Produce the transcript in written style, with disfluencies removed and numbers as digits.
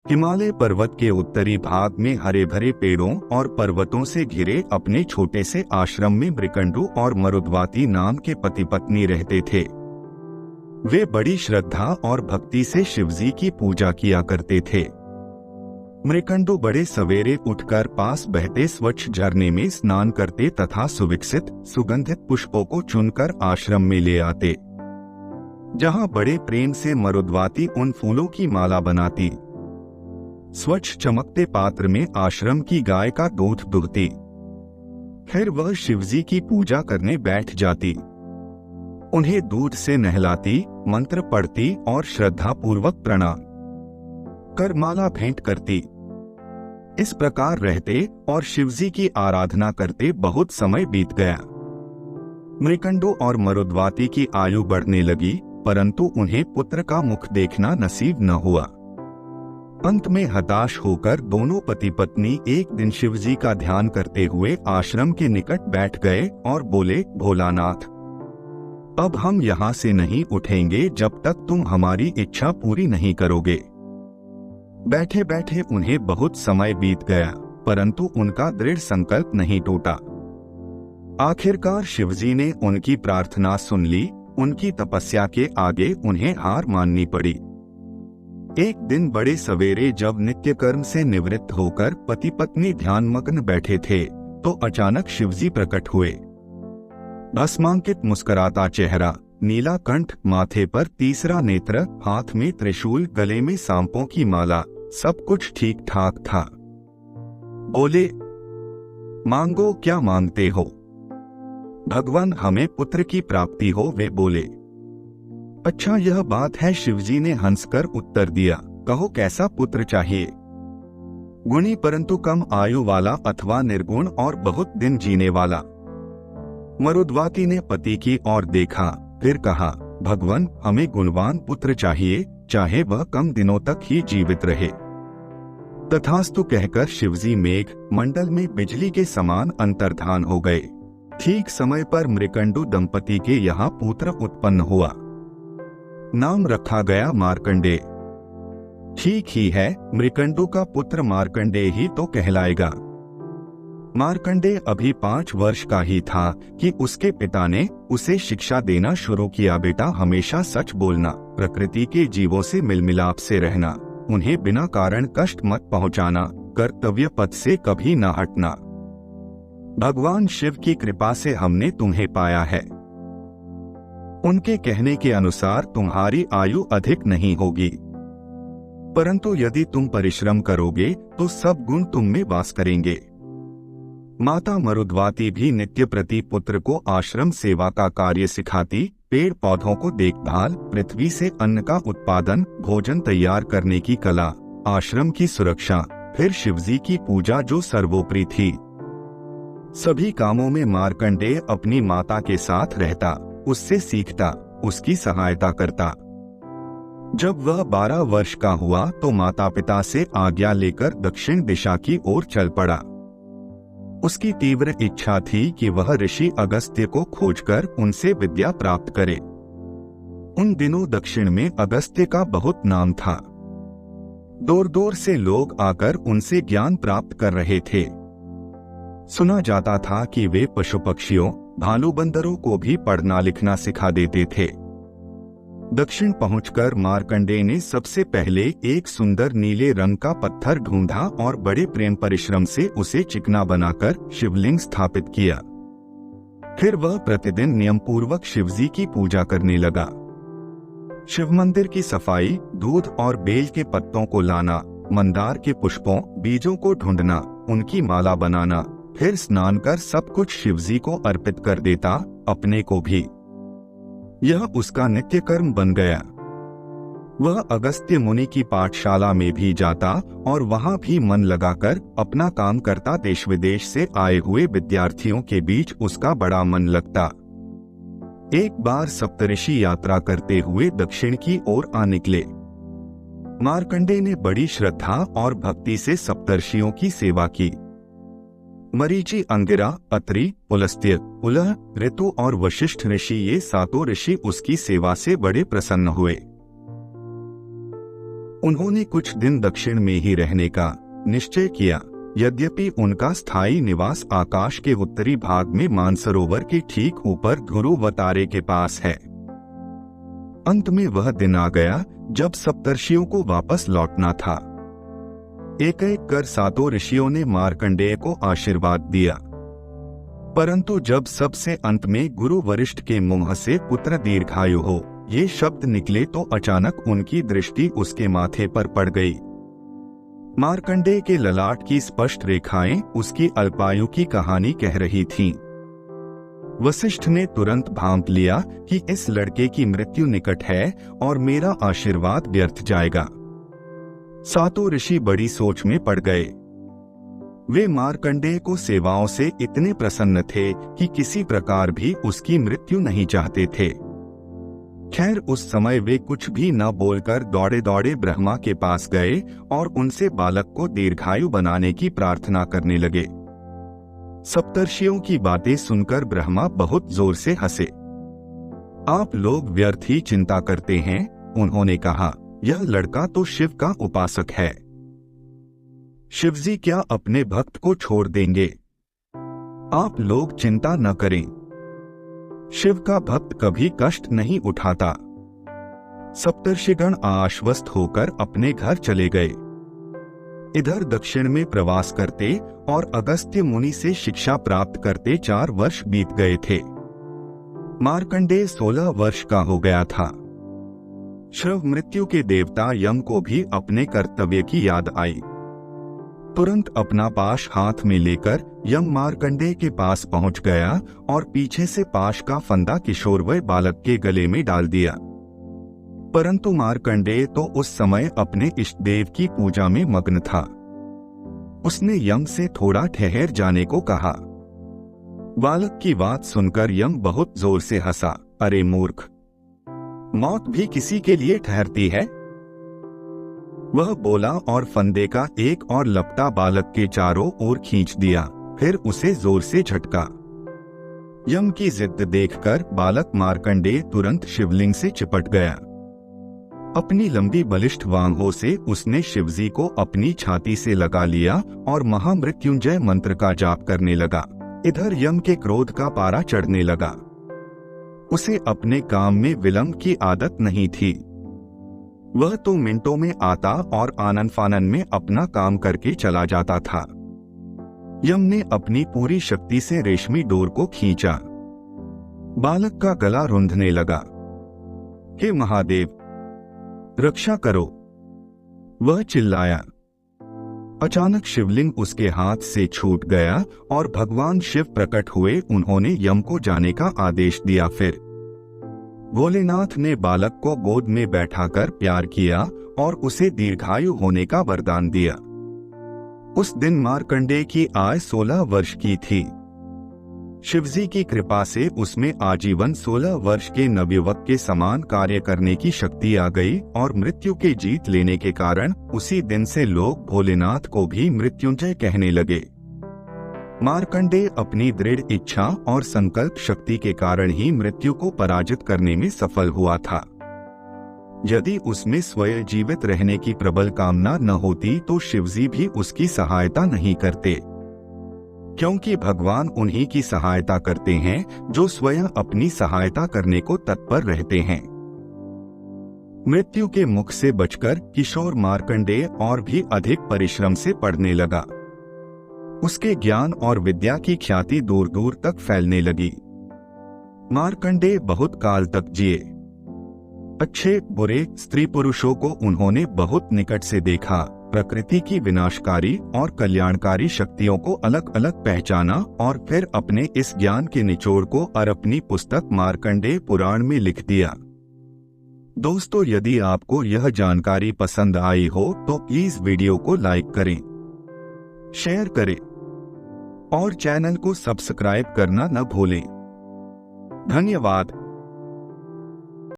हिमालय पर्वत के उत्तरी भाग में हरे भरे पेड़ों और पर्वतों से घिरे अपने छोटे से आश्रम में मृकंडु और मरुद्वाती नाम के पति पत्नी रहते थे। वे बड़ी श्रद्धा और भक्ति से शिवजी की पूजा किया करते थे। मृकंडु बड़े सवेरे उठकर पास बहते स्वच्छ झरने में स्नान करते तथा सुविकसित सुगंधित पुष्पों को चुनकर आश्रम में ले आते, जहां बड़े प्रेम से मरुद्वाती उन फूलों की माला बनाती। स्वच्छ चमकते पात्र में आश्रम की गाय का दूध दुहती। फिर वह शिवजी की पूजा करने बैठ जाती। उन्हें दूध से नहलाती, मंत्र पढ़ती और श्रद्धा पूर्वक प्रणाम कर माला भेंट करती। इस प्रकार रहते और शिवजी की आराधना करते बहुत समय बीत गया। मृकंडु और मरुद्वाती की आयु बढ़ने लगी, परंतु उन्हें पुत्र का मुख देखना नसीब न हुआ। अंत में हताश होकर दोनों पति पत्नी एक दिन शिवजी का ध्यान करते हुए आश्रम के निकट बैठ गए और बोले, भोलानाथ, अब हम यहाँ से नहीं उठेंगे जब तक तुम हमारी इच्छा पूरी नहीं करोगे। बैठे बैठे उन्हें बहुत समय बीत गया, परंतु उनका दृढ़ संकल्प नहीं टूटा। आखिरकार शिवजी ने उनकी प्रार्थना सुन ली। उनकी तपस्या के आगे उन्हें हार माननी पड़ी। एक दिन बड़े सवेरे जब नित्य कर्म से निवृत्त होकर पति पत्नी ध्यानमग्न बैठे थे, तो अचानक शिवजी प्रकट हुए। भस्मांकित मुस्कुराता चेहरा, नीला कंठ, माथे पर तीसरा नेत्र, हाथ में त्रिशूल, गले में सांपों की माला, सब कुछ ठीक ठाक था। बोले, मांगो क्या मांगते हो? भगवान हमें पुत्र की प्राप्ति हो। वे बोले, अच्छा यह बात है। शिवजी ने हंसकर उत्तर दिया, कहो कैसा पुत्र चाहिए? गुणी परंतु कम आयु वाला अथवा निर्गुण और बहुत दिन जीने वाला? मरुद्वाती ने पति की ओर देखा, फिर कहा, भगवान हमें गुणवान पुत्र चाहिए, चाहे वह कम दिनों तक ही जीवित रहे। तथास्तु कहकर शिवजी मेघ मंडल में बिजली के समान अंतर्धान हो गए। ठीक समय पर मृकंडु दंपति के यहाँ पुत्र उत्पन्न हुआ। नाम रखा गया मार्कंडेय। ठीक ही है, मृकंडु का पुत्र मार्कंडेय ही तो कहलाएगा। मार्कंडेय अभी 5 वर्ष का ही था कि उसके पिता ने उसे शिक्षा देना शुरू किया, बेटा हमेशा सच बोलना, प्रकृति के जीवों से मिलमिलाप से रहना, उन्हें बिना कारण कष्ट मत पहुंचाना, कर्तव्य पथ से कभी न हटना। भगवान शिव की कृपा से हमने तुम्हें पाया है। उनके कहने के अनुसार तुम्हारी आयु अधिक नहीं होगी, परंतु यदि तुम परिश्रम करोगे तो सब गुण तुम में वास करेंगे। माता मरुद्वाती भी नित्य प्रति पुत्र को आश्रम सेवा का कार्य सिखाती, पेड़ पौधों को देखभाल, पृथ्वी से अन्न का उत्पादन, भोजन तैयार करने की कला, आश्रम की सुरक्षा, फिर शिवजी की पूजा जो सर्वोपरि थी। सभी कामों में मार्कंडेय अपनी माता के साथ रहता, उससे सीखता, उसकी सहायता करता। जब वह 12 वर्ष का हुआ तो माता पिता से आज्ञा लेकर दक्षिण दिशा की ओर चल पड़ा। उसकी तीव्र इच्छा थी कि वह ऋषि अगस्त्य को खोजकर उनसे विद्या प्राप्त करे। उन दिनों दक्षिण में अगस्त्य का बहुत नाम था। दूर दूर से लोग आकर उनसे ज्ञान प्राप्त कर रहे थे। सुना जाता था कि वे पशु पक्षियों, भालू बंदरों को भी पढ़ना लिखना सिखा देते थे। दक्षिण पहुंचकर मार्कंडेय ने सबसे पहले एक सुंदर नीले रंग का पत्थर ढूंढा और बड़े प्रेम परिश्रम से उसे चिकना बनाकर शिवलिंग स्थापित किया। फिर वह प्रतिदिन नियम पूर्वक शिवजी की पूजा करने लगा। शिव मंदिर की सफाई, दूध और बेल के पत्तों को लाना, मंदार के पुष्पों, बीजों को ढूंढना, उनकी माला बनाना, फिर स्नान कर सब कुछ शिवजी को अर्पित कर देता, अपने को भी। यह उसका नित्य कर्म बन गया। वह अगस्त्य मुनि की पाठशाला में भी जाता और वहां भी मन लगाकर अपना काम करता। देश विदेश से आए हुए विद्यार्थियों के बीच उसका बड़ा मन लगता। एक बार सप्तऋषि यात्रा करते हुए दक्षिण की ओर आ निकले। मार्कंडेय ने बड़ी श्रद्धा और भक्ति से सप्तर्षियों की सेवा की। मरीचि, अंगिरा, अत्रि, पुलस्त्य, उलह, ऋतु और वशिष्ठ ऋषि, ये सातों ऋषि उसकी सेवा से बड़े प्रसन्न हुए। उन्होंने कुछ दिन दक्षिण में ही रहने का निश्चय किया, यद्यपि उनका स्थायी निवास आकाश के उत्तरी भाग में मानसरोवर के ठीक ऊपर ध्रुवतारे के पास है। अंत में वह दिन आ गया जब सप्तर्षियों को वापस लौटना था। एक एक कर सातों ऋषियों ने मार्कंडेय को आशीर्वाद दिया, परंतु जब सबसे अंत में गुरु वरिष्ठ के मुंह से पुत्र दीर्घायु हो ये शब्द निकले तो अचानक उनकी दृष्टि उसके माथे पर पड़ गई। मार्कंडेय के ललाट की स्पष्ट रेखाएं उसकी अल्पायु की कहानी कह रही थीं। वशिष्ठ ने तुरंत भांप लिया कि इस लड़के की मृत्यु निकट है और मेरा आशीर्वाद व्यर्थ जाएगा। सातों ऋषि बड़ी सोच में पड़ गए। वे मार्कंडेय को सेवाओं से इतने प्रसन्न थे कि किसी प्रकार भी उसकी मृत्यु नहीं चाहते थे। खैर, उस समय वे कुछ भी न बोलकर दौड़े दौड़े ब्रह्मा के पास गए और उनसे बालक को दीर्घायु बनाने की प्रार्थना करने लगे। सप्तर्षियों की बातें सुनकर ब्रह्मा बहुत जोर से हंसे। आप लोग व्यर्थ ही चिंता करते हैं, उन्होंने कहा। यह लड़का तो शिव का उपासक है। शिवजी क्या अपने भक्त को छोड़ देंगे? आप लोग चिंता न करें। शिव का भक्त कभी कष्ट नहीं उठाता। सप्तर्षिगण आश्वस्त होकर अपने घर चले गए। इधर दक्षिण में प्रवास करते और अगस्त्य मुनि से शिक्षा प्राप्त करते 4 वर्ष बीत गए थे। मार्कंडेय 16 वर्ष का हो गया था। श्रव मृत्यु के देवता यम को भी अपने कर्तव्य की याद आई। तुरंत अपना पाश हाथ में लेकर यम मार्कंडेय के पास पहुंच गया और पीछे से पाश का फंदा किशोरवय बालक के गले में डाल दिया। परंतु मार्कंडेय तो उस समय अपने इष्ट देव की पूजा में मग्न था। उसने यम से थोड़ा ठहर जाने को कहा। बालक की बात सुनकर यम बहुत जोर से हंसा। अरे मूर्ख, मौत भी किसी के लिए ठहरती है। वह बोला और फंदे का एक और लपटा बालक के चारों ओर खींच दिया, फिर उसे जोर से झटका। यम की जिद देखकर बालक मार्कंडेय तुरंत शिवलिंग से चिपट गया। अपनी लंबी बलिष्ठ बाहों से उसने शिवजी को अपनी छाती से लगा लिया और महामृत्युंजय मंत्र का जाप करने लगा। इधर यम के क्रोध का पारा चढ़ने लगा। उसे अपने काम में विलंब की आदत नहीं थी। वह तो मिनटों में आता और आनन फानन में अपना काम करके चला जाता था। यम ने अपनी पूरी शक्ति से रेशमी डोर को खींचा। बालक का गला रुंधने लगा। हे महादेव, रक्षा करो, वह चिल्लाया। अचानक शिवलिंग उसके हाथ से छूट गया और भगवान शिव प्रकट हुए। उन्होंने यम को जाने का आदेश दिया। फिर भोलेनाथ ने बालक को गोद में बैठाकर प्यार किया और उसे दीर्घायु होने का वरदान दिया। उस दिन मार्कंडेय की आयु 16 वर्ष की थी। शिवजी की कृपा से उसमें आजीवन 16 वर्ष के नवयुवक के समान कार्य करने की शक्ति आ गई और मृत्यु के जीत लेने के कारण उसी दिन से लोग भोलेनाथ को भी मृत्युंजय कहने लगे। मार्कंडेय अपनी दृढ़ इच्छा और संकल्प शक्ति के कारण ही मृत्यु को पराजित करने में सफल हुआ था। यदि उसमें स्वयं जीवित रहने की प्रबल कामना न होती तो शिवजी भी उसकी सहायता नहीं करते, क्योंकि भगवान उन्हीं की सहायता करते हैं जो स्वयं अपनी सहायता करने को तत्पर रहते हैं। मृत्यु के मुख से बचकर किशोर मार्कंडेय और भी अधिक परिश्रम से पढ़ने लगा। उसके ज्ञान और विद्या की ख्याति दूर दूर तक फैलने लगी। मार्कंडेय बहुत काल तक जिए। अच्छे बुरे स्त्री पुरुषों को उन्होंने बहुत निकट से देखा, प्रकृति की विनाशकारी और कल्याणकारी शक्तियों को अलग अलग पहचाना और फिर अपने इस ज्ञान के निचोड़ को अपनी पुस्तक मार्कंडेय पुराण में लिख दिया। दोस्तों, यदि आपको यह जानकारी पसंद आई हो तो प्लीज वीडियो को लाइक करें, शेयर करें और चैनल को सब्सक्राइब करना न भूलें। धन्यवाद।